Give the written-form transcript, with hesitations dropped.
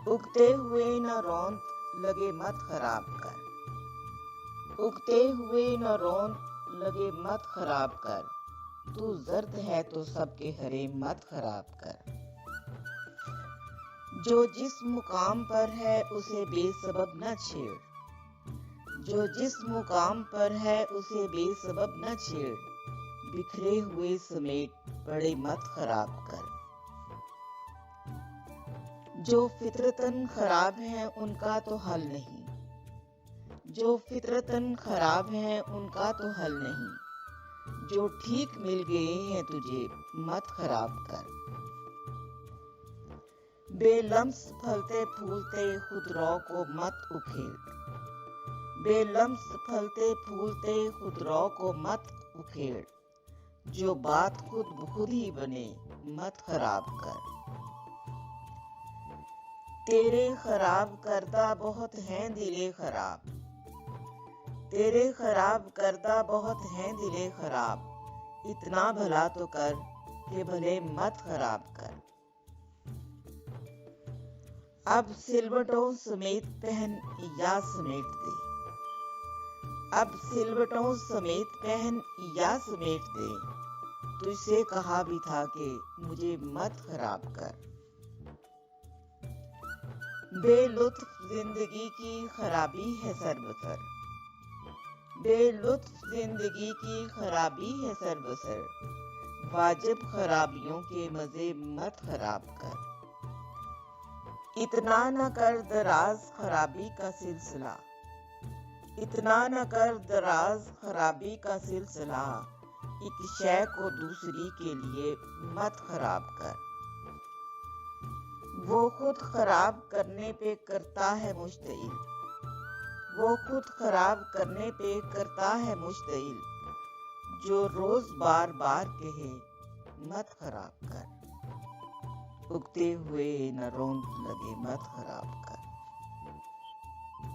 उगते हुए न रौंद लगे मत खराब कर। उगते हुए न रौंद लगे मत खराब कर। तू जर्द है तो सबके हरे मत खराब कर। जो जिस मुकाम पर है उसे बेसबब न छेड़। जो जिस मुकाम पर है उसे बेसबब न छेड़। बिखरे हुए समेत बड़े मत खराब कर। जो फितरतन खराब हैं उनका तो हल नहीं। जो फितरतन खराब हैं उनका तो हल नहीं। जो ठीक मिल गए हैं तुझे मत खराब कर। बेलम्स फलते फूलते खुदरौ को मत उखेड़। बेलम्स फलते फूलते खुदरौ को मत उखेड़। जो बात खुद खुद ही बने मत खराब कर। तेरे खराब करदा बहुत हैं दिले खराब। तेरे खराब करदा बहुत हैं दिले खराब। इतना भला तो कर कि भले मत खराब कर। अब सिलवटों समेत पहन या समेट दे। अब सिलवटों समेत पहन या समेट दे। तुझसे कहा भी था कि मुझे मत खराब कर। बेलुत्फ जिंदगी की खराबी है सरबसर। बेलुत्फ जिंदगी की खराबी है सरबसर। वाजिब खराबियों के मजे मत खराब कर। इतना न कर दराज खराबी का सिलसिला। इतना न कर दराज खराबी का सिलसिला। एक शय को दूसरी के लिए मत खराब कर। वो खुद खराब करने पे करता है मुश्तइल। वो खुद खराब करने पे करता है मुश्तइल। जो रोज बार बार कहे मत खराब कर। उगते हुए न रौंद लगे मत खराब कर।